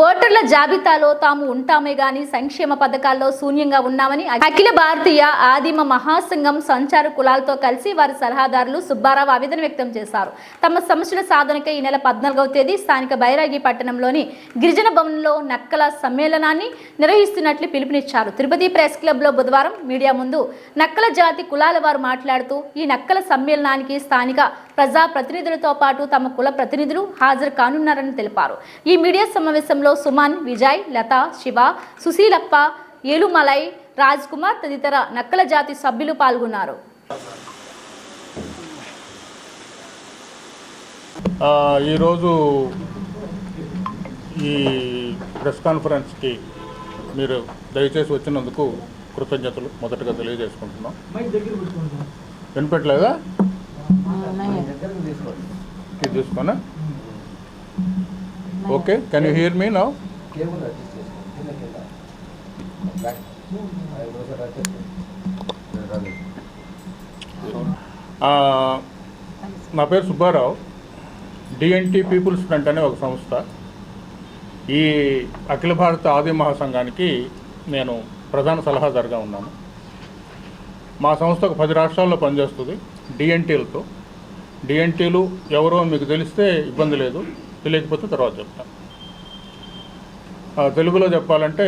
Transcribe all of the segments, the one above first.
ఓటర్ల జాబితాలో తాము ఉంటామే గాని సంక్షేమ పథకాల్లో శూన్యంగా ఉన్నామని అఖిల భారతీయ ఆదిమ మహాసంఘం సంచార కులాలతో కలిసి వారి సలహాదారులు సుబ్బారావు ఆవేదన వ్యక్తం చేశారు. తమ సమస్యల సాధనకై ఈ నెల 14వ తేదీ స్థానిక బైరాగి పట్టణంలోని గిరిజన భవన్లో నక్కల సమ్మేళనాన్ని నిర్వహిస్తున్నట్లు పిలుపునిచ్చారు. తిరుపతి ప్రెస్ క్లబ్లో బుధవారం మీడియా ముందు నక్కల జాతి కులాల వారు మాట్లాడుతూ ఈ నక్కల సమ్మేళనానికి స్థానిక ప్రజా ప్రతినిధులతో పాటు తమ కుల ప్రతినిధులు హాజరు కానున్నారని తెలిపారు. ఈ మీడియా సమావేశంలో సుమన్, విజయ్, లత, శివ, సుశీలప్ప, ఏలుమలై, రాజ్ కుమార్ తదితర నక్కల జాతి సభ్యులు పాల్గొన్నారు. ఈరోజు ఈ ప్రెస్ కాన్ఫరెన్స్కి మీరు దయచేసి వచ్చినందుకు కృతజ్ఞతలు మొదటగా తెలియజేసుకుంటున్నాం. వినిపెట్టలేదా? ఇది తీసుకోనా? Okay, can you hear me now? నా పేరు సుబ్బారావు. డిఎన్టీ పీపుల్స్ ఫ్రంట్ అనే ఒక సంస్థ. ఈ అఖిల భారత ఆది మహాసంఘానికి నేను ప్రధాన సలహాదారుగా ఉన్నాను. మా సంస్థ ఒక 10 రాష్ట్రాల్లో పనిచేస్తుంది డిఎన్టీలతో. డిఎన్టీలు ఎవరో మీకు తెలిస్తే ఇబ్బంది లేదు, తెలియకపోతే తర్వాత చెప్తాను. తెలుగులో చెప్పాలంటే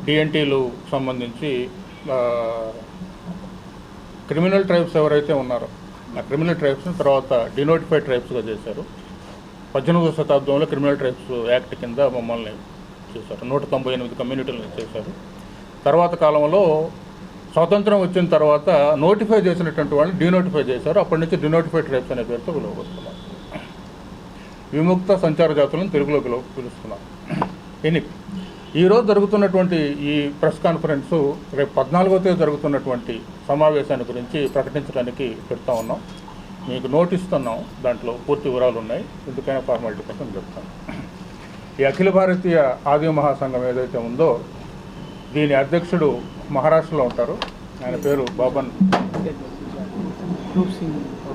డిఎన్టీలు సంబంధించి క్రిమినల్ ట్రైబ్స్ ఎవరైతే ఉన్నారో ఆ క్రిమినల్ ట్రైబ్స్ని తర్వాత డినోటిఫైడ్ ట్రైబ్స్గా చేశారు. 18వ శతాబ్దంలో క్రిమినల్ ట్రైబ్స్ యాక్ట్ కింద మమ్మల్ని చేశారు. 198 కమ్యూనిటీలను చేశారు. తర్వాత కాలంలో స్వాతంత్రం వచ్చిన తర్వాత నోటిఫై చేసినటువంటి వాళ్ళని డినోటిఫై చేశారు. అప్పటి నుంచి డినోటిఫైడ్ ట్రైబ్స్ అనే పేరుతో పిలువబడుతున్నారు. విముక్త సంచార జాతులను తెలుగులో పిలుస్తున్నారు. ఈరోజు జరుగుతున్నటువంటి ఈ ప్రెస్ కాన్ఫరెన్సు రేపు 14వ తేదీ జరుగుతున్నటువంటి సమావేశాన్ని గురించి ప్రకటించడానికి పెడతా ఉన్నాం. మీకు నోటిస్తున్నాం, దాంట్లో పూర్తి వివరాలు ఉన్నాయి. ఎందుకైనా ఫార్మాలిటీ కోసం చెప్తాను. ఈ అఖిల భారతీయ ఆదిమ మహాసంఘం ఏదైతే ఉందో దీని అధ్యక్షుడు మహారాష్ట్రలో ఉంటారు. ఆయన పేరు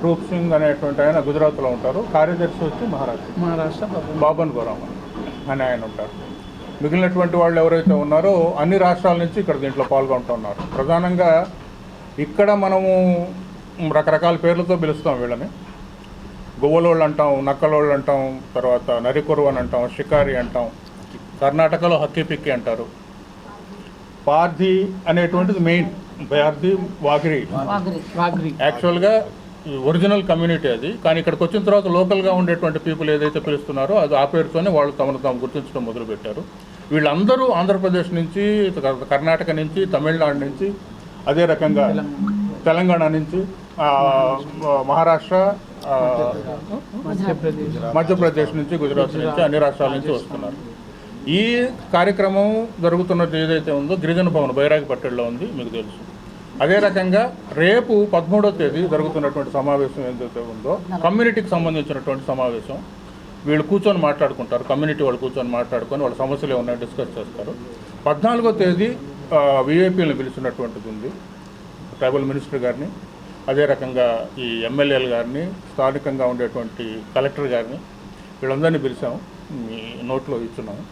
రూప్ సింగ్ అనేటువంటి ఆయన గుజరాత్లో ఉంటారు. కార్యదర్శి వచ్చి మహారాష్ట్ర బాబన్ గోరామ్ అని ఆయన ఉంటారు. మిగిలినటువంటి వాళ్ళు ఎవరైతే ఉన్నారో అన్ని రాష్ట్రాల నుంచి ఇక్కడ దీంట్లో పాల్గొంటున్నారు. ప్రధానంగా ఇక్కడ మనము రకరకాల పేర్లతో పిలుస్తాం వీళ్ళని. గువ్వలోళ్ళు అంటాం, నక్కలోళ్ళు అంటాం, తర్వాత నరికొరు అని అంటాం, షికారి అంటాం. కర్ణాటకలో హక్కీ పిక్కి అంటారు. పార్థి అనేటువంటిది మెయిన్. పార్థి వాగ్రి యాక్చువల్గా ఒరిజినల్ కమ్యూనిటీ అది. కానీ ఇక్కడికి వచ్చిన తర్వాత లోకల్గా ఉండేటువంటి పీపుల్ ఏదైతే పిలుస్తున్నారో అది ఆ పేరుతోనే వాళ్ళు తమను తాము గుర్తించడం మొదలుపెట్టారు. వీళ్ళందరూ ఆంధ్రప్రదేశ్ నుంచి, కర్ణాటక నుంచి, తమిళనాడు నుంచి, అదే రకంగా తెలంగాణ నుంచి, మహారాష్ట్ర, మధ్యప్రదేశ్ నుంచి, గుజరాత్ నుంచి, అన్ని రాష్ట్రాల నుంచి వస్తున్నారు. ఈ కార్యక్రమం జరుగుతున్నది ఏదైతే ఉందో గిరిజన భవన్ బైరాగి పట్టణంలో ఉంది, మీకు తెలుసు. అదే రకంగా రేపు 13వ తేదీ జరుగుతున్నటువంటి సమావేశం ఏదైతే ఉందో కమ్యూనిటీకి సంబంధించినటువంటి సమావేశం. వీళ్ళు కూర్చొని మాట్లాడుకుంటారు. కమ్యూనిటీ వాళ్ళు కూర్చొని మాట్లాడుకొని వాళ్ళ సమస్యలు ఏమన్నా డిస్కస్ చేస్తారు. 14వ తేదీ విఐపీలను పిలిచినటువంటిది ఉంది. ట్రైబల్ మినిస్టర్ గారిని, అదే రకంగా ఈ ఎమ్మెల్యేల గారిని, స్థానికంగా ఉండేటువంటి కలెక్టర్ గారిని, వీళ్ళందరినీ పిలిచాము. మీ నోట్లో ఇచ్చున్నాము.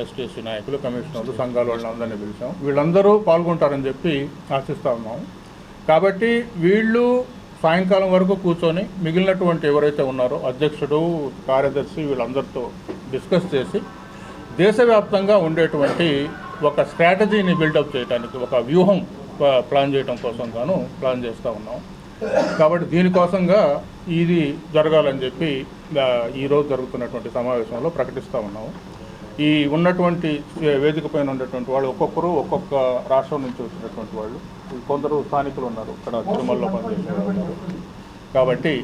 ఎస్టీసీ నాయకులు, కమిషనర్లు, సంఘాల వాళ్ళందరినీ పిలిచాము. వీళ్ళందరూ పాల్గొంటారని చెప్పి ఆశిస్తూ ఉన్నాము. కాబట్టి వీళ్ళు సాయంకాలం వరకు కూర్చొని మిగిలినటువంటి ఎవరైతే ఉన్నారో అధ్యక్షుడు, కార్యదర్శి వీళ్ళందరితో డిస్కస్ చేసి దేశవ్యాప్తంగా ఉండేటువంటి ఒక స్ట్రాటజీని బిల్డప్ చేయడానికి, ఒక వ్యూహం ప్లాన్ చేయడం కోసం గాను ప్లాన్ చేస్తూ ఉన్నాం. కాబట్టి దీనికోసంగా ఇది జరగాలని చెప్పి ఈరోజు జరుగుతున్నటువంటి సమావేశంలో ప్రకటిస్తూ ఉన్నాము. ఈ ఉన్నటువంటి వేదిక పైన ఉన్నటువంటి వాళ్ళు ఒక్కొక్కరు ఒక్కొక్క రాష్ట్రం నుంచి వచ్చినటువంటి వాళ్ళు, కొందరు స్థానికులు ఉన్నారు, ఇక్కడ తిరుమలలో పనిచేసే ఉన్నారు. కాబట్టి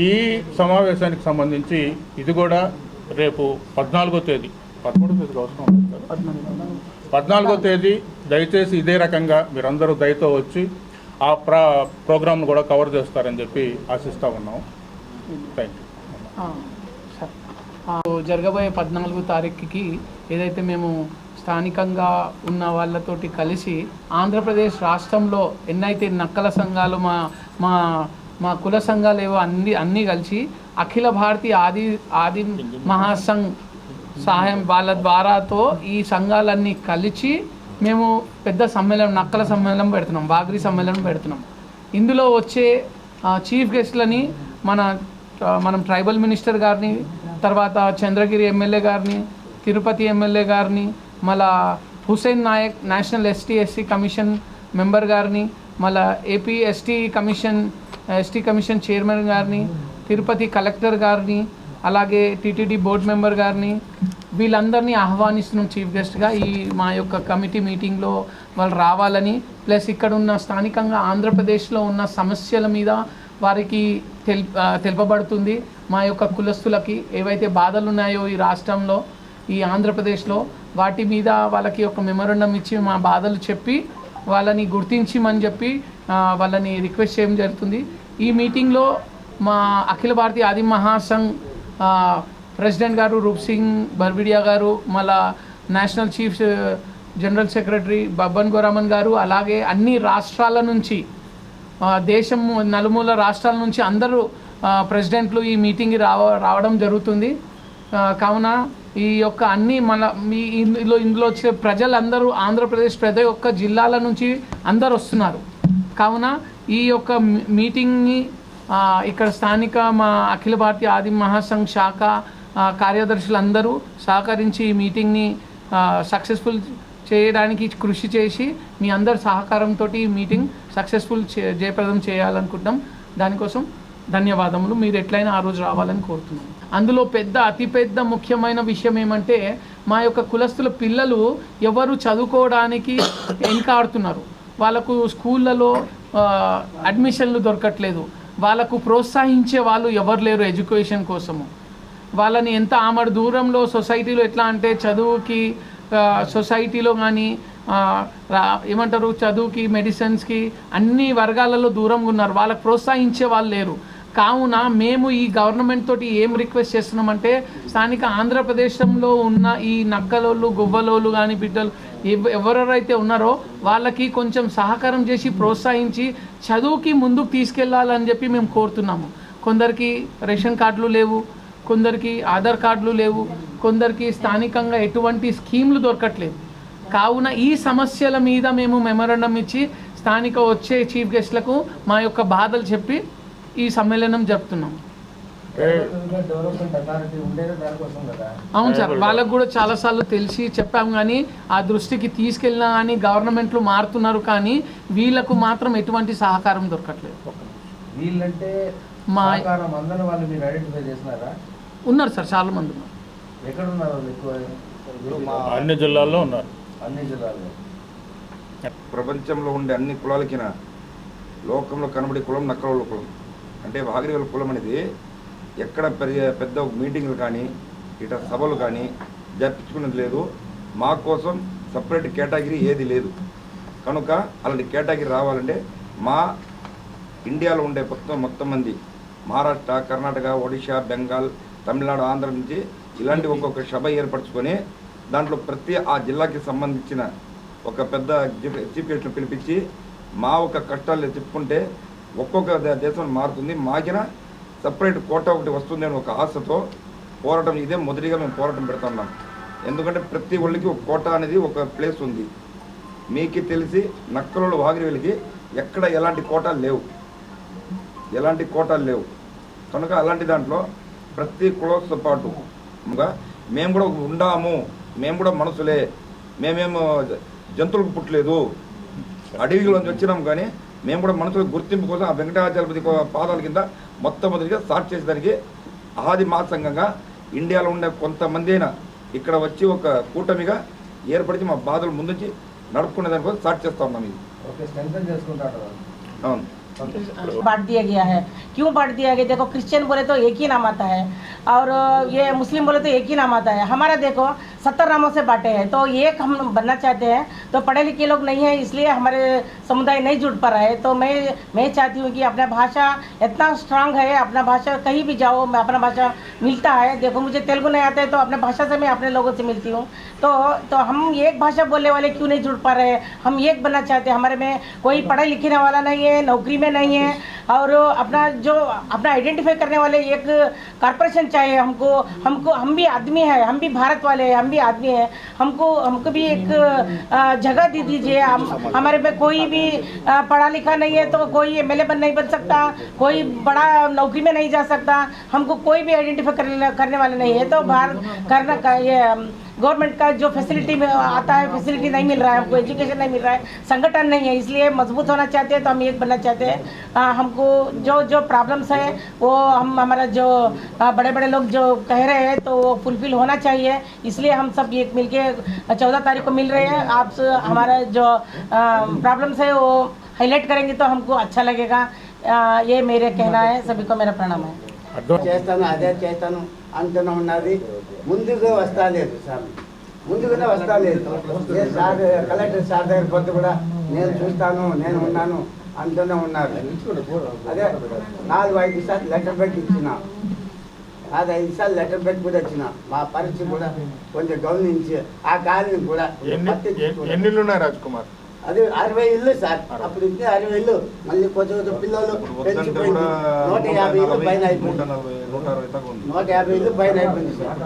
ఈ సమావేశానికి సంబంధించి ఇది కూడా రేపు 14వ తేదీ, 13వ తేదీకి అవసరం ఉంటుంది, 14వ తేదీ దయచేసి ఇదే రకంగా మీరందరూ దయతో వచ్చి ఆ ప్రోగ్రామ్ను కూడా కవర్ చేస్తారని చెప్పి ఆశిస్తూ ఉన్నాం. Thank you. జరగబోయే 14వ తారీఖుకి ఏదైతే మేము స్థానికంగా ఉన్న వాళ్ళతోటి కలిసి ఆంధ్రప్రదేశ్ రాష్ట్రంలో ఎన్నైతే నక్కల సంఘాలు మా మా కుల సంఘాలు ఏవో అన్నీ కలిసి అఖిల భారతీయ ఆది మహాసంఘ్ సహాయం వాళ్ళ ద్వారాతో ఈ సంఘాలన్నీ కలిసి మేము పెద్ద సమ్మేళనం నక్కల సమ్మేళనం పెడుతున్నాం, వాగ్రి సమ్మేళనం పెడుతున్నాం. ఇందులో వచ్చే చీఫ్ గెస్ట్లని మనం ట్రైబల్ మినిస్టర్ గారిని, తర్వాత చంద్రగిరి ఎమ్మెల్యే గారిని, తిరుపతి ఎమ్మెల్యే గారిని, మళ్ళా Hussain Naik national ST commission member గారిని, మళ్ళా ఏపీ ఎస్టీ కమిషన్ చైర్మన్ గారిని, తిరుపతి కలెక్టర్ గారిని, అలాగే టీటీడీ బోర్డు మెంబర్ గారిని, వీళ్ళందరినీ ఆహ్వానిస్తున్నాం చీఫ్ గెస్ట్గా ఈ మా యొక్క కమిటీ మీటింగ్లో వాళ్ళు రావాలని. ప్లస్ ఇక్కడ ఉన్న స్థానికంగా ఆంధ్రప్రదేశ్లో ఉన్న సమస్యల మీద వారికి తెలుపబడుతుంది. మా యొక్క కులస్తులకి ఏవైతే బాధలు ఉన్నాయో ఈ రాష్ట్రంలో, ఈ ఆంధ్రప్రదేశ్లో, వాటి మీద వాళ్ళకి ఒక మెమోరండం ఇచ్చి మా బాధలు చెప్పి వాళ్ళని గుర్తించమని చెప్పి వాళ్ళని రిక్వెస్ట్ చేయడం జరుగుతుంది. ఈ మీటింగ్లో మా అఖిల భారతీయ ఆదిమ మహాసంఘ్ ప్రెసిడెంట్ గారు రూప్ సింగ్ బర్బిడియా గారు, మళ్ళా national chief general secretary Babban గోరామన్ గారు, అలాగే అన్ని రాష్ట్రాల నుంచి దేశం నలుమూల రాష్ట్రాల నుంచి అందరూ ప్రెసిడెంట్లు ఈ మీటింగ్కి రావడం జరుగుతుంది. కావున ఈ యొక్క అన్ని ఇందులో వచ్చే ప్రజలందరూ ఆంధ్రప్రదేశ్ ప్రతి ఒక్క జిల్లాల నుంచి అందరు వస్తున్నారు. కావున ఈ యొక్క మీటింగ్ని ఇక్కడ స్థానిక మా అఖిల భారతీయ ఆదిమ మహాసంఘ్ శాఖ కార్యదర్శులందరూ సహకరించి ఈ మీటింగ్ని సక్సెస్ఫుల్ చేయడానికి కృషి చేసి మీ అందరి సహకారంతో ఈ మీటింగ్ సక్సెస్ఫుల్ జయప్రదం చేయాలనుకుంటున్నాం. దానికోసం ధన్యవాదములు. మీరు ఎట్లయినా ఆ రోజు రావాలని కోరుతున్నాం. అందులో అతిపెద్ద ముఖ్యమైన విషయం ఏమంటే మా యొక్క కులస్తుల పిల్లలు ఎవరు చదువుకోవడానికి వెనుకాడుతున్నారు. వాళ్ళకు స్కూళ్ళలో అడ్మిషన్లు దొరకట్లేదు. వాళ్ళకు ప్రోత్సహించే వాళ్ళు ఎవరు లేరు ఎడ్యుకేషన్ కోసము. వాళ్ళని ఎంత ఆమడ దూరంలో సొసైటీలో ఎట్లా అంటే చదువుకి సొసైటీలో కానీ ఏమంటారు చదువుకి మెడిసిన్స్కి అన్ని వర్గాలలో దూరంగా ఉన్నారు. వాళ్ళకు ప్రోత్సహించే వాళ్ళు లేరు. కావున మేము ఈ గవర్నమెంట్ తోటి ఏం రిక్వెస్ట్ చేస్తున్నామంటే స్థానిక ఆంధ్రప్రదేశ్లో ఉన్న ఈ నక్కలోళ్ళు గువ్వలోళ్ళు కానీ బిడ్డలు ఎవరెవరైతే ఉన్నారో వాళ్ళకి కొంచెం సహకారం చేసి ప్రోత్సహించి చదువుకి ముందుకు తీసుకెళ్లాలని చెప్పి మేము కోరుతున్నాము. కొందరికి రేషన్ కార్డులు లేవు, కొందరికి ఆధార్ కార్డులు లేవు, కొందరికి స్థానికంగా ఎటువంటి స్కీమ్లు దొరకట్లేదు. కావున ఈ సమస్యల మీద మేము మెమోరండం ఇచ్చి స్థానిక వచ్చే చీఫ్ గెస్ట్లకు మా యొక్క బాధలు చెప్పి ఈ సమ్మేళనం జరుపుతున్నాం. అవును సార్, వాళ్ళకు కూడా చాలాసార్లు తెలిసి చెప్పాము కానీ ఆ దృష్టికి తీసుకెళ్ళినా కానీ గవర్నమెంట్లు మారుతున్నారు కానీ వీళ్ళకు మాత్రం ఎటువంటి సహకారం దొరకట్లేదు. వీళ్ళంటే మా వాళ్ళు మీరు ఐడెంటిఫై చేస్తున్నారా? ఉన్నారు సార్, చాలా మంది ఉన్నారు. ఎక్కడ ఉన్నారు వాళ్ళు? ఎక్కువ అన్ని జిల్లాల్లో ఉన్నారు. అన్ని జిల్లాల్లో. ప్రపంచంలో ఉండే అన్ని కులాలకిన లోకంలో కనబడే కులం నక్కల కులం. అంటే వాగిరిగల కులం అనేది ఎక్కడ పెద్ద మీటింగ్లు కానీ ఇట సభలు కానీ జరిపించుకునేది లేదు. మా కోసం సపరేట్ కేటగిరీ ఏది లేదు. కనుక అలాంటి కేటగిరీ రావాలంటే మా ఇండియాలో ఉండే మొత్తం మంది మహారాష్ట్ర, కర్ణాటక, ఒడిశా, బెంగాల్, తమిళనాడు, ఆంధ్ర నుంచి ఇలాంటి ఒక్కొక్క సభ ఏర్పరచుకొని దాంట్లో ప్రతి ఆ జిల్లాకి సంబంధించిన ఒక పెద్ద చీఫ్ గెస్ట్ను పిలిపించి మా ఒక కష్టాలు చెప్పుకుంటే ఒక్కొక్క దేశం మారుతుంది. మాకిన సపరేట్ కోటా ఒకటి వస్తుంది అని ఒక ఆశతో పోరాటం ఇదే మొదటిగా మేము పోరాటం పెడుతున్నాం. ఎందుకంటే ప్రతి ఒళ్ళకి ఒక కోటా అనేది ఒక ప్లేస్ ఉంది. మీకు తెలిసి నక్కలలో వాగిరివెలికి ఎక్కడ ఎలాంటి కోటాలు లేవు. కనుక అలాంటి దాంట్లో ప్రతి కులతో పాటు మేము కూడా ఉండాము. మేము కూడా మనసులే, మేమేమో జంతువులకు పుట్టలేదు, అడవిలోంచి వచ్చినాం. కానీ మేము కూడా మనసులో గుర్తింపు కోసం ఆ వెంకటాచలపతి పాదాల కింద మొట్టమొదటిగా స్టార్ట్ చేసేదానికి ఆది మహాసంఘంగా ఇండియాలో ఉండే కొంతమంది అయినా ఇక్కడ వచ్చి ఒక కూటమిగా ఏర్పడిచి మా బాధలు ముందుంచి నడుపుకునే దానికోసం స్టార్ట్ చేస్తా ఉన్నాం. ఇది అవును. बांट दिया गया है। क्यों बांट दिया गया? देखो, क्रिश्चियन बोले तो एक ही नाम आता है और ये मुस्लिम बोले तो एक ही नाम आता है। हमारा देखो 70 नामों से बांटे हैं, तो एक हम बनना चाहते हैं। तो पढ़े लिखे लोग नहीं है, इसलिए हमारे समुदाय नहीं जुड़ पा रहा है। तो मैं चाहती हूँ कि अपना भाषा इतना स्ट्रांग है, अपना भाषा कहीं भी जाओ मैं अपना भाषा मिलता है। देखो मुझे तेलुगु नहीं आता है, तो अपने भाषा से मैं अपने लोगों से मिलती हूँ। तो हम एक भाषा बोलने वाले क्यों नहीं जुड़ पा रहे हैं? हम एक बनना चाहते हैं। हमारे में कोई पढ़े लिखने वाला नहीं है, नौकरी में नहीं है, और अपना आइडेंटिफाई करने वाले एक कॉर्पोरेशन चाहिए हमको। हम भी आदमी है, हम भी भारत वाले हैं, हम भी आदमी हैं। हमको भी एक जगह दे दीजिए। हमारे में कोई भी पढ़ा लिखा नहीं है, तो कोई MLA नहीं बन सकता, कोई बड़ा नौकरी में नहीं जा सकता, हमको कोई भी आइडेंटिफाई करने वाला नहीं है। तो बाहर करना का ये गवर्नमेंट का जो फैसिलिटी में आता है, फैसिलिटी नहीं मिल रहा है हमको, एजुकेशन नहीं मिल रहा है, संगठन नहीं है, इसलिए मजबूत होना चाहते हैं। तो हम एक बनना चाहते हैं। हमको जो प्रॉब्लम्स है वो हमारा जो बड़े बड़े लोग जो कह रहे हैं तो वो फुलफिल होना चाहिए। इसलिए हम सब एक मिलके 14 तारीख को मिल रहे हैं। आप हमारा जो प्रॉब्लम्स है वो हाईलाइट करेंगे तो हमको अच्छा लगेगा। ये मेरे कहना है। सभी को मेरा प्रणाम है। అర్థం చేస్తాను అదే చేస్తాను అంటూనే ఉన్నది, ముందుగా వస్తా లేదు సార్, ముందుగానే వస్తా లేదు. నేను సార్ కలెక్టర్ సార్ దగ్గర కొత్త కూడా నేను చూస్తాను, నేను ఉన్నాను అంటూనే ఉన్నారు. అదే 4-5 సార్లు లెటర్ పెట్టి ఇచ్చిన, అది 5 సార్లు లెటర్ పెట్టి కూడా వచ్చిన. మా పరిస్థితి కూడా కొంచెం గమనించి ఆ కాలనీ కూడా ఎన్ని ఇళ్ళు ఉన్నాయి రాజ్ కుమార్? అది 60 ఇల్లు సార్. అప్పుడు ఇంతే 60 ఇల్లు, మళ్ళీ కొంచెం పిల్లలు పెంచిపోయింది. 150 ఇల్లు పైన అయిపోయింది, 150 ఇల్లు పైన అయిపోయింది సార్.